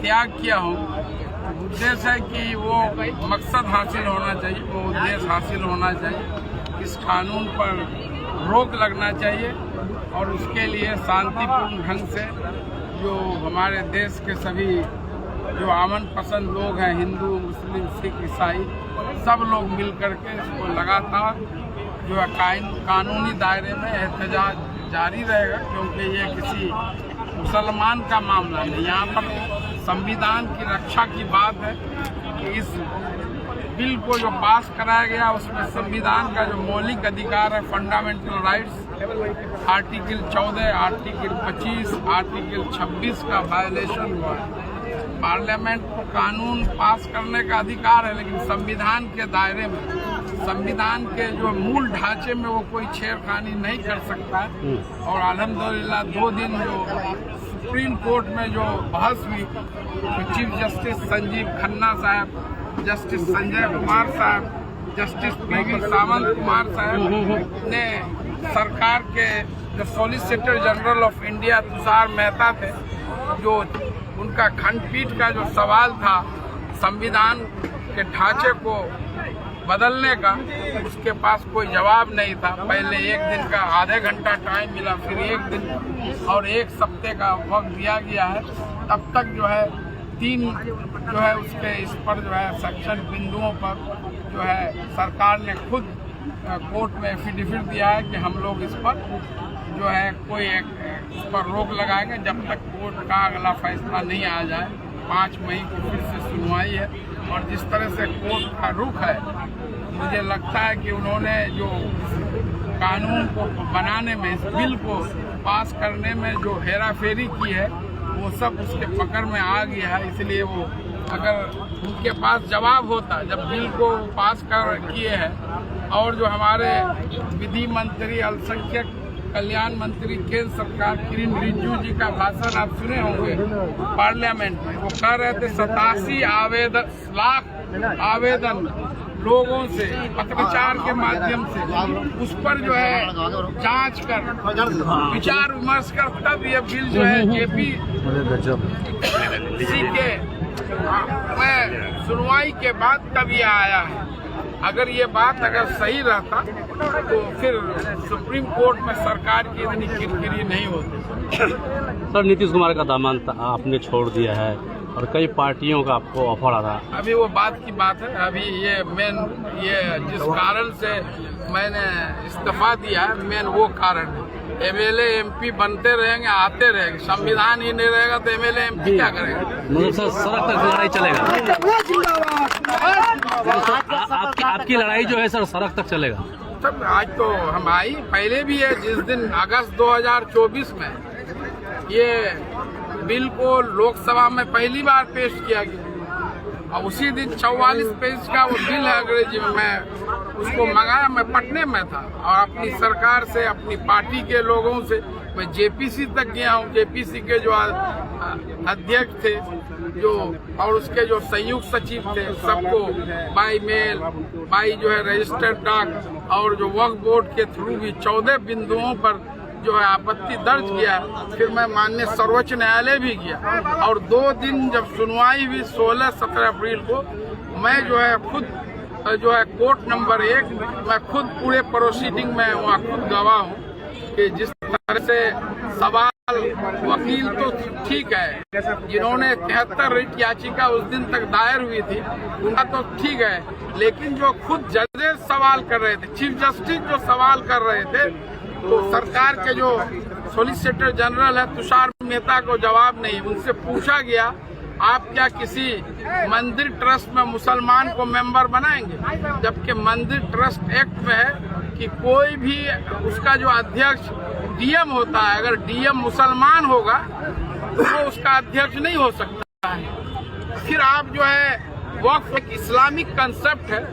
त्याग किया हो, उद्देश्य है कि वो मकसद हासिल होना चाहिए, वो उद्देश्य हासिल होना चाहिए। इस कानून पर रोक लगना चाहिए और उसके लिए शांतिपूर्ण ढंग से जो हमारे देश के सभी जो अमन पसंद लोग हैं, हिंदू, मुस्लिम, सिख, ईसाई, सब लोग मिल करके इसको लगातार जो है कानूनी दायरे में एहतजाज जारी रहेगा, क्योंकि ये किसी मुसलमान का मामला नहीं। यहाँ पर संविधान की रक्षा की बात है कि इस बिल को जो पास कराया गया उसमें संविधान का जो मौलिक अधिकार है, fundamental rights, article 14, article 25, article 26 का वायलेशन हुआ है। पार्लियामेंट को कानून पास करने का अधिकार है, लेकिन संविधान के दायरे में, संविधान के जो मूल ढांचे में वो कोई छेड़खानी नहीं कर सकता है। और अल्हम्दुलिल्लाह 2 दिन जो सुप्रीम कोर्ट में जो बहस हुई, तो चीफ जस्टिस संजीव खन्ना साहब, जस्टिस संजय कुमार साहब, जस्टिस पी.वी. सावंत कुमार साहब ने सरकार के जो solicitor general of India Tushar Mehta थे, जो उनका खंडपीठ का जो सवाल था संविधान के ढांचे को बदलने का, उसके पास कोई जवाब नहीं था। पहले 1 दिन का आधे घंटा टाइम मिला, फिर 1 दिन और 1 सप्ताह का वक्त दिया गया है। तब तक जो है 3 जो है उसके इस पर जो है सेक्शन बिंदुओं पर जो है सरकार ने खुद कोर्ट में एफिडेविट दिया है कि हम लोग इस पर जो है कोई इस पर रोक लगाएंगे जब तक कोर्ट का अगला फैसला नहीं आ जाए। 5 मई को फिर से सुनवाई है और जिस तरह से कोर्ट का रुख है, मुझे लगता है कि उन्होंने जो कानून को बनाने में, इस बिल को पास करने में जो हेराफेरी की है, वो सब उसके पकड़ में आ गया है। इसलिए वो अगर उनके पास जवाब होता जब बिल को पास कर किए हैं, और जो हमारे विधि मंत्री, अल्पसंख्यक कल्याण मंत्री केंद्र सरकार किरण रिजिजू जी का भाषण आप सुने होंगे पार्लियामेंट में, वो कह रहे थे 87 लाख आवेदन लोगों से पत्रचार के माध्यम से उस पर जो है जांच कर, विचार विमर्श कर, तब ये बिल जो है जेपी के सुनवाई के बाद तब ये आया है। अगर ये बात अगर सही रहता तो फिर सुप्रीम कोर्ट में सरकार की इतनी किरकिरी नहीं होती। सर, नीतीश कुमार का दामन आपने छोड़ दिया है और कई पार्टियों का आपको ऑफर आ रहा। अभी वो बात की बात है। अभी ये जिस कारण से मैंने इस्तीफा दिया है, मेन वो कारण है। एमएलए एमपी बनते रहेंगे, आते रहेंगे, संविधान ही नहीं रहेगा तो एमएलए एमपी क्या करेगा? मतलब सर, सड़क तक लड़ाई चलेगा। आपकी लड़ाई जो है सर, सड़क तक चलेगा। तब आज तो हम आई पहले भी है, जिस दिन अगस्त 2024 में ये बिल को लोकसभा में पहली बार पेश किया गया, और उसी दिन 44 पेज का वो बिल है अंग्रेजी में, मैं उसको मंगाया। मैं पटने में था और अपनी सरकार से, अपनी पार्टी के लोगों से मैं जेपीसी तक गया हूँ। जेपीसी के जो अध्यक्ष थे जो और उसके जो संयुक्त सचिव थे, सबको बाई मेल, बाई जो है रजिस्टर्ड डाक और जो वक्फ बोर्ड के थ्रू भी 14 बिंदुओं पर जो है आपत्ति दर्ज किया। फिर मैं माननीय सर्वोच्च न्यायालय भी गया और 2 दिन जब सुनवाई हुई 16-17 अप्रैल को, मैं जो है खुद जो है कोर्ट नंबर 1 मैं खुद पूरे प्रोसीडिंग में वहाँ खुद गवाह हूँ कि जिस तरह से सवाल वकील तो ठीक है, जिन्होंने 73 रिट याचिका उस दिन तक दायर हुई थी उनका तो ठीक है, लेकिन जो खुद जजेस सवाल कर रहे थे, चीफ जस्टिस जो सवाल कर रहे थे, तो सरकार के जो सॉलिसिटर जनरल है तुषार मेहता को जवाब नहीं। उनसे पूछा गया आप क्या किसी मंदिर ट्रस्ट में मुसलमान को मेंबर बनाएंगे, जबकि मंदिर ट्रस्ट एक्ट में है कि कोई भी उसका जो अध्यक्ष डीएम होता है, अगर डीएम मुसलमान होगा तो वो उसका अध्यक्ष नहीं हो सकता है। फिर आप जो है वक्फ एक इस्लामिक कंसेप्ट है,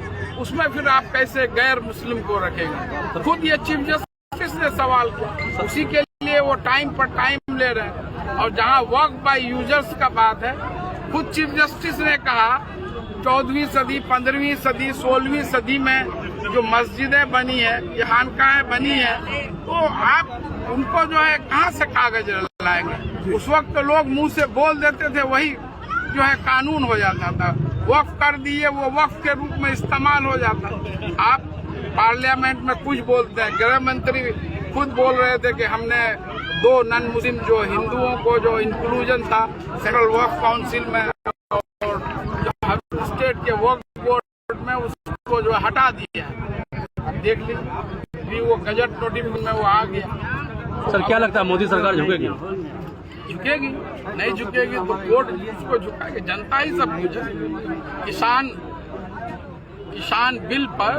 उसमें फिर आप कैसे गैर मुस्लिम को रखेंगे? खुद ये चीफ जस्टिस ने सवाल किया, उसी के लिए वो टाइम पर टाइम ले रहे हैं। और जहाँ वक्फ बाय यूजर्स का बात है, खुद चीफ जस्टिस ने कहा 14वीं सदी, 15वीं सदी, 16वीं सदी में जो मस्जिदें बनी है, ये खानकाहें बनी है, तो आप उनको जो है कहाँ से कागज लाएंगे? उस वक्त तो लोग मुंह से बोल देते थे, वही जो है कानून हो जाता था। वक्फ कर दिए, वो वक्फ के रूप में इस्तेमाल हो जाता। आप पार्लियामेंट में कुछ बोलते हैं, गृह मंत्री खुद बोल रहे थे कि हमने 2 नॉन मुस्लिम जो हिंदुओं को जो इंक्लूजन था सेंट्रल वक्फ काउंसिल में और जो स्टेट के वक्फ बोर्ड में, उसको जो हटा दिया। देख लीजिए, भी वो गजट नोटिफिकेशन में वो आ गया। सर क्या लगता है मोदी सरकार झुकेगी? झुकेगी, नहीं झुकेगी तो वोट उसको झुकाएगी, जनता ही सब कुछ है। किसान बिल पर,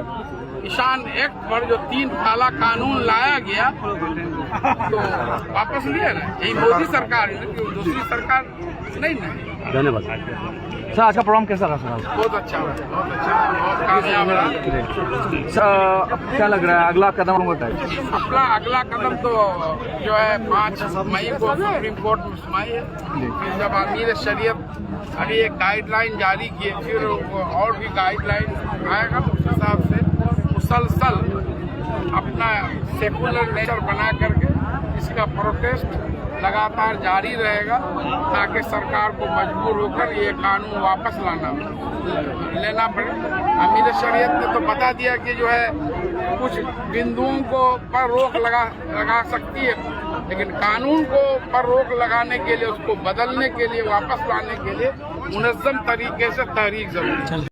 किसान एक्ट पर जो 3 काला कानून लाया गया तो वापस लिया ना, यही मोदी सरकार है, दूसरी सरकार नहीं। धन्यवाद सर। आज का प्रोग्राम कैसा रहा सर? बहुत अच्छा रहा, बहुत अच्छा, बहुत कामयाब रहा। सर अब क्या लग रहा है अगला कदम होता है? अगला कदम तो जो है 5 मई को सुप्रीम कोर्ट में सुनवाई है। फिर जब अमीर शरीयत अभी एक गाइडलाइन जारी किए, फिर और भी गाइडलाइन आएगा, उस हिसाब से मुसलसल अपना सेकुलर नेचर बना करके इसका प्रोटेस्ट लगातार जारी रहेगा, ताकि सरकार को मजबूर होकर ये कानून वापस लेना पड़े। अमीर शरीयत ने तो बता दिया कि जो है कुछ बिंदुओं को पर रोक लगा सकती है, लेकिन कानून को पर रोक लगाने के लिए, उसको बदलने के लिए, वापस लाने के लिए मुनज़्ज़म तरीके से तहरीक जरूरी है।